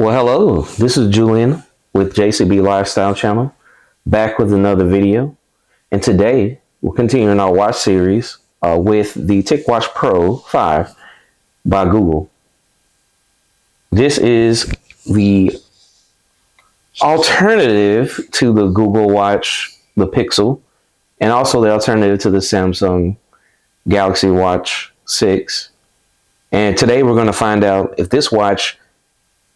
Well, hello, this is Julian with JCB Lifestyle Channel, back with another video. And today, we're continuing our watch series with the TicWatch Pro 5 by Google. This is the alternative to the Google Watch, the Pixel, and also the alternative to the Samsung Galaxy Watch 6. And today, we're going to find out if this watch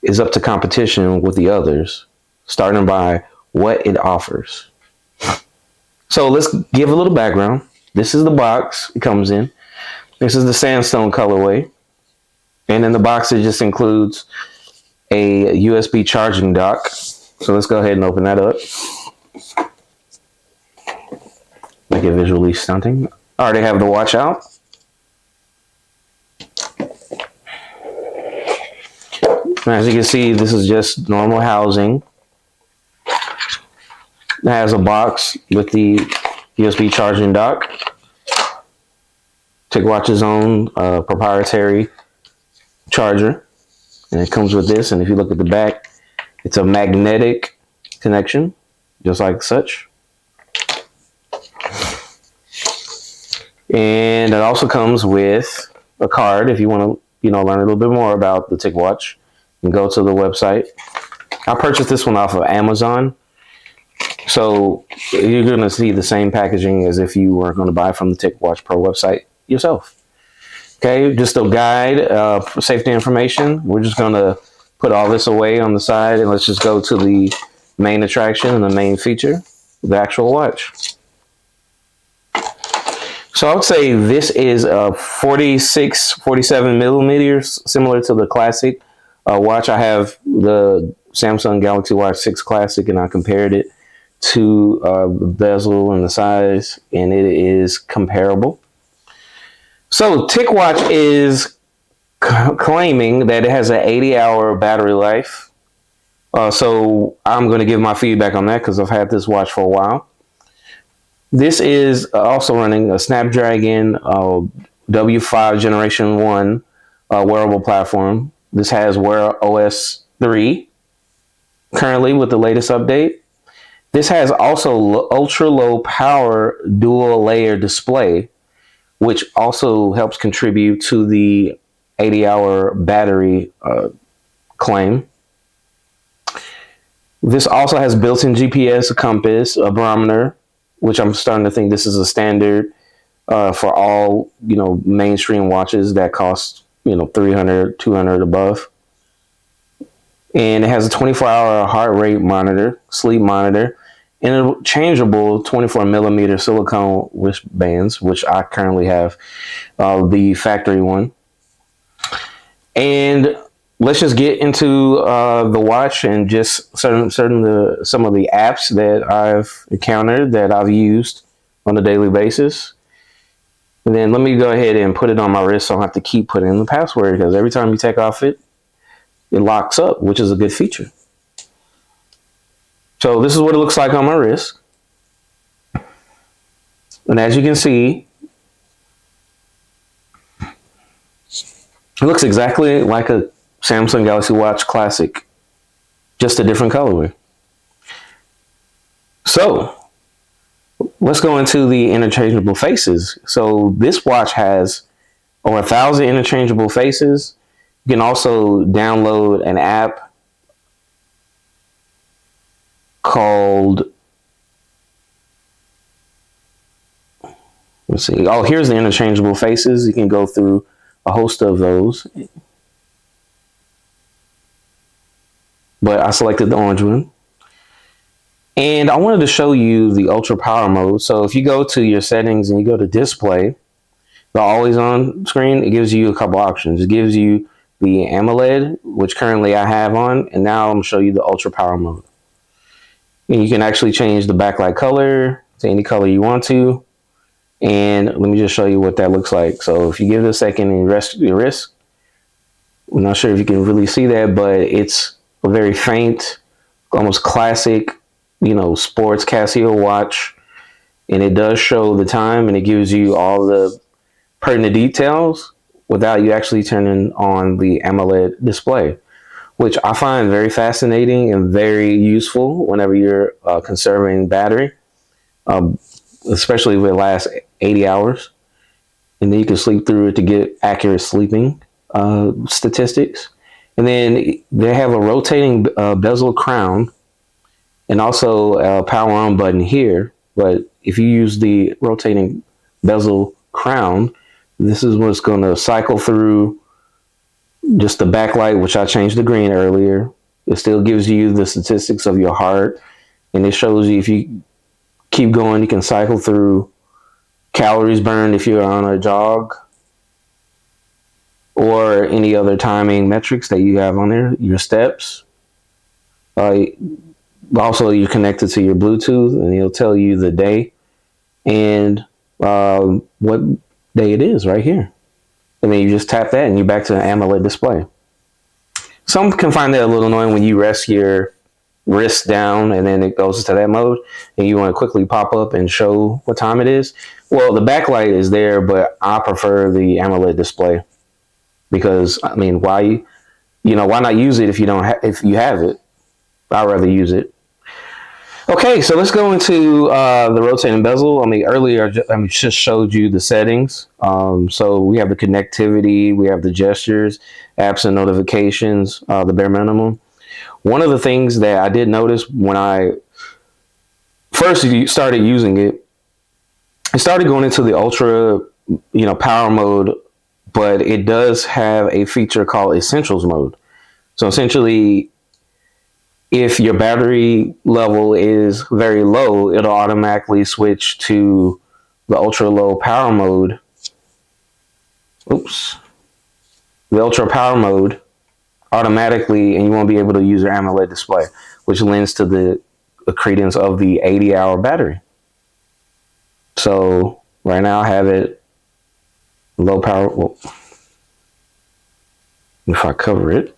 is up to competition with the others, starting by what it offers. So let's give a little background. This is the box it comes in. This is the sandstone colorway. And in the box, it just includes a USB charging dock. So let's go ahead and open that up. Make it visually stunting. I already have the watch out. As you can see, this is just normal housing. It has a box with the USB charging dock. TicWatch's own proprietary charger. And it comes with this. And if you look at the back, it's a magnetic connection, just like such. And it also comes with a card if you want to, learn a little bit more about the TicWatch. And go to the website. I purchased this one off of Amazon. So you're going to see the same packaging as if you were going to buy from the TicWatch Pro website yourself. Okay, just a guide for safety information. We're just going to put all this away on the side and let's just go to the main attraction and the main feature, the actual watch. So I would say this is a 47 millimeters, similar to the classic watch. I have the Samsung Galaxy Watch 6 Classic and I compared it to the bezel and the size, and it is comparable. So TicWatch is claiming that it has an 80-hour battery life. So I'm going to give my feedback on that because I've had this watch for a while. This is also running a Snapdragon W5 Generation 1 wearable platform. This has Wear OS 3 currently with the latest update. This has also ultra low power dual layer display, which also helps contribute to the 80-hour battery claim. This also has built-in GPS, a compass, a barometer, which I'm starting to think this is a standard for all, mainstream watches that cost, 300, 200 above. And it has a 24-hour heart rate monitor, sleep monitor, and a changeable 24 millimeter silicone wristbands, which I currently have the factory one. And let's just get into the watch and just some of the apps that I've encountered that I've used on a daily basis. And then let me go ahead and put it on my wrist so I don't have to keep putting in the password, because every time you take off it locks up, which is a good feature. So this is what it looks like on my wrist. And as you can see, it looks exactly like a Samsung Galaxy Watch Classic, just a different colorway. So let's go into the interchangeable faces. So this watch has over 1,000 interchangeable faces. You can also download an app called, let's see. Oh, here's the interchangeable faces. You can go through a host of those. But I selected the orange one. And I wanted to show you the ultra power mode. So if you go to your settings and you go to display, the always on screen, it gives you a couple options. It gives you the AMOLED, which currently I have on, and now I'm going to show you the ultra power mode. And you can actually change the backlight color to any color you want to. And let me just show you what that looks like. So if you give it a second and you rest your wrist, I'm not sure if you can really see that, but it's a very faint, almost classic, sports Casio watch. And it does show the time, and it gives you all the pertinent details without you actually turning on the AMOLED display, which I find very fascinating and very useful whenever you're conserving battery, um, especially if it lasts 80 hours. And then you can sleep through it to get accurate sleeping statistics. And then they have a rotating bezel crown and also a power on button here. But if you use the rotating bezel crown, this is what's going to cycle through just the backlight, which I changed to green earlier. It still gives you the statistics of your heart, and it shows you if you keep going, you can cycle through calories burned if you're on a jog, or any other timing metrics that you have on there, your steps. Also, you're connected to your Bluetooth, and it'll tell you the day and what day it is right here. And then you just tap that, and you're back to an AMOLED display. Some can find that a little annoying when you rest your wrist down and then it goes to that mode and you want to quickly pop up and show what time it is. Well, the backlight is there, but I prefer the AMOLED display because, I mean, why not use it if you don't if you have it? I'd rather use it. Okay, so let's go into the rotating bezel. I mean, earlier I just showed you the settings. So we have the connectivity, we have the gestures, apps and notifications, the bare minimum. One of the things that I did notice when I first started using it, it started going into the ultra, power mode, but it does have a feature called Essentials mode. So essentially, if your battery level is very low, it'll automatically switch to the ultra low power mode. Oops. The ultra power mode automatically, and you won't be able to use your AMOLED display, which lends to the credence of the 80-hour battery. So right now I have it low power. Well, if I cover it,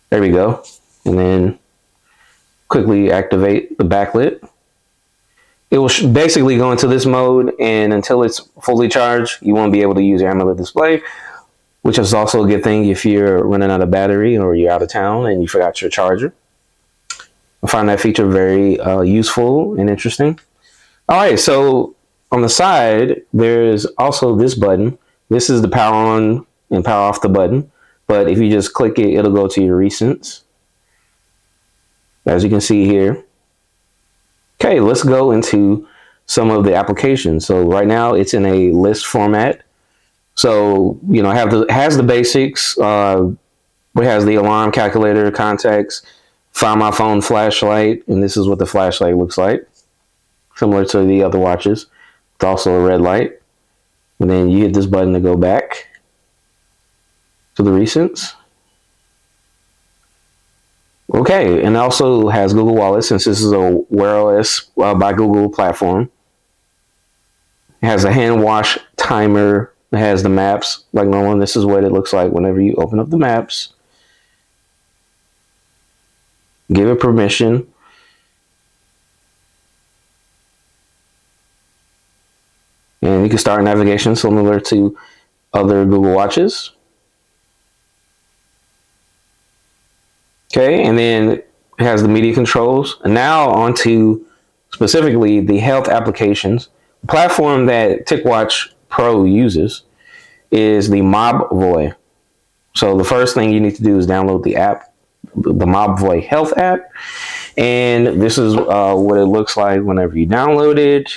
there we go. And then quickly activate the backlit. It will basically go into this mode, and until it's fully charged, you won't be able to use your AMOLED display, which is also a good thing if you're running out of battery or you're out of town and you forgot your charger. I find that feature very useful and interesting. All right, so on the side, there's also this button. This is the power on and power off the button, but if you just click it, it'll go to your recents. As you can see here. Okay, let's go into some of the applications. So right now it's in a list format. So, it has the basics. It has the alarm, calculator, contacts, find my phone, flashlight, and this is what the flashlight looks like. Similar to the other watches. It's also a red light. And then you hit this button to go back to the recents. Okay, and also has Google Wallet since this is a Wear OS by Google platform. It has a hand wash timer. It has the maps like normal. This is what it looks like whenever you open up the maps. Give it permission. And you can start navigation similar to other Google Watches. Okay, and then it has the media controls. And now onto specifically the health applications. The platform that TicWatch Pro uses is the mobvoi. So the first thing you need to do is download the app, the mobvoi health app. And this is what it looks like whenever you download it.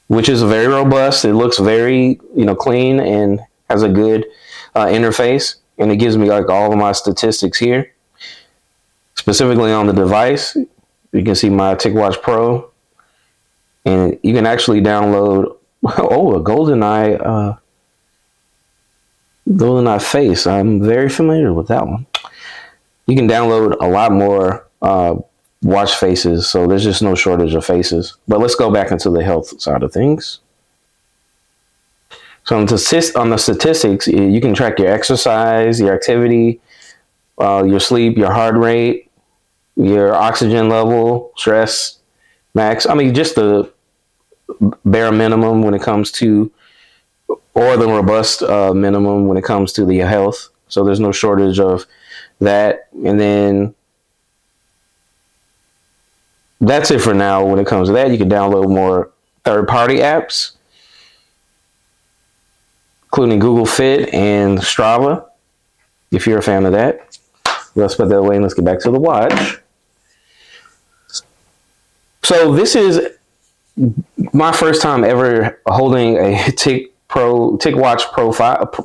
Which is very robust. It looks very, clean and has a good interface. And it gives me like all of my statistics here. Specifically on the device, you can see my TicWatch Pro. And you can actually download, a GoldenEye face. I'm very familiar with that one. You can download a lot more watch faces, so there's just no shortage of faces. But let's go back into the health side of things. So on the statistics, you can track your exercise, your activity, your sleep, your heart rate, your oxygen level, stress, max. I mean, just the bare minimum when it comes to, or the robust minimum when it comes to the health. So there's no shortage of that. And then that's it for now. When it comes to that, you can download more third-party apps, including Google Fit and Strava, if you're a fan of that. Let's put that away and let's get back to the watch. So this is my first time ever holding a TicWatch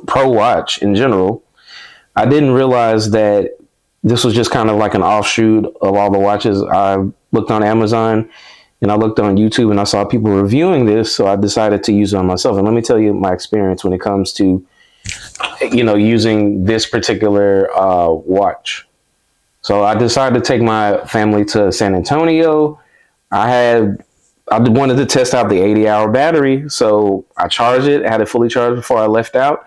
Pro watch in general. I didn't realize that this was just kind of like an offshoot of all the watches. I looked on Amazon and I looked on YouTube and I saw people reviewing this, so I decided to use it on myself. And let me tell you my experience when it comes to, using this particular watch. So I decided to take my family to San Antonio. I wanted to test out the 80-hour battery, so I charged it. I had it fully charged before I left out.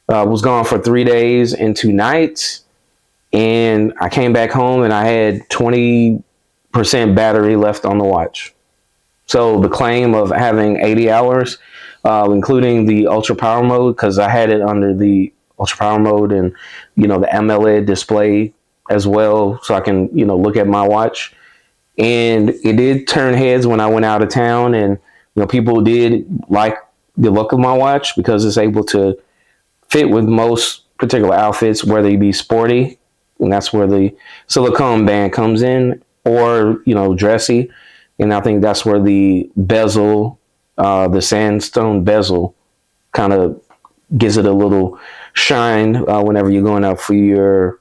Was gone for 3 days and 2 nights, and I came back home and I had 20% battery left on the watch. So the claim of having 80 hours, including the ultra power mode, because I had it under the ultra power mode and the AMOLED display as well, so I can look at my watch. And it did turn heads when I went out of town, and people did like the look of my watch because it's able to fit with most particular outfits, whether you be sporty, and that's where the silicone band comes in, or dressy, and I think that's where the bezel, the sandstone bezel, kind of gives it a little shine whenever you're going out for your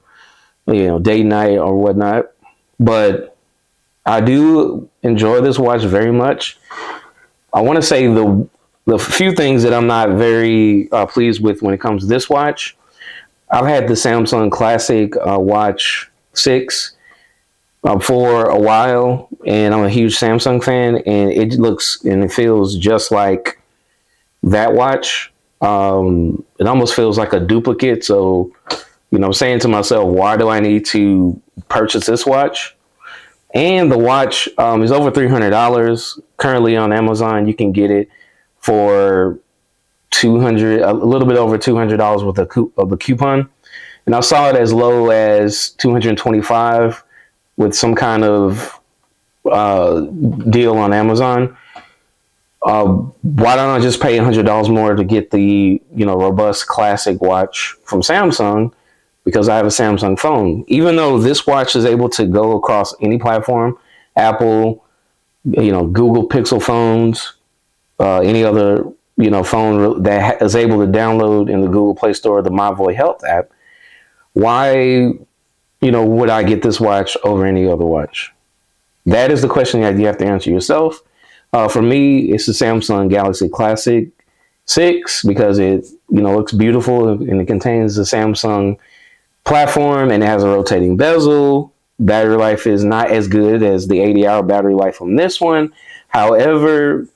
date night or whatnot. But I do enjoy this watch very much. I want to say the few things that I'm not very pleased with when it comes to this watch. I've had the Samsung Classic Watch 6 for a while, and I'm a huge Samsung fan, and it looks and it feels just like that watch. It almost feels like a duplicate. So, I'm saying to myself, why do I need to purchase this watch? And the watch is over $300 currently on Amazon. You can get it for a little bit over $200 with of a coupon, and I saw it as low as $225 with some kind of deal on Amazon. Why don't I just pay $100 more to get the robust classic watch from Samsung? Because I have a Samsung phone. Even though this watch is able to go across any platform, Apple, Google Pixel phones, any other phone that is able to download in the Google Play Store the mobvoi Health app, why would I get this watch over any other watch? That is the question that you have to answer yourself. For me, it's the Samsung Galaxy Classic 6 because it looks beautiful and it contains the Samsung platform and it has a rotating bezel. Battery life is not as good as the 80-hour battery life on this one. However,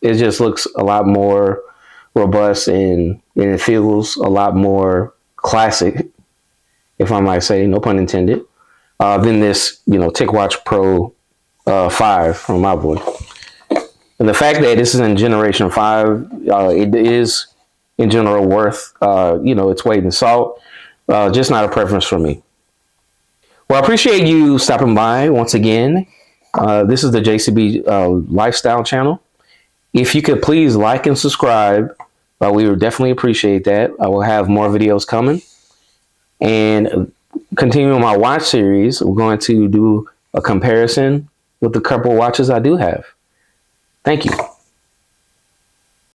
it just looks a lot more robust and it feels a lot more classic, if I might say, no pun intended, than this TicWatch Pro 5 from mobvoi. And the fact that this is in generation 5, it is in general worth its weight in salt. Just not a preference for me. Well, I appreciate you stopping by once again. This is the JCB Lifestyle channel. If you could please like and subscribe, we would definitely appreciate that. I will have more videos coming. And continuing my watch series, we're going to do a comparison with the couple watches I do have. Thank you.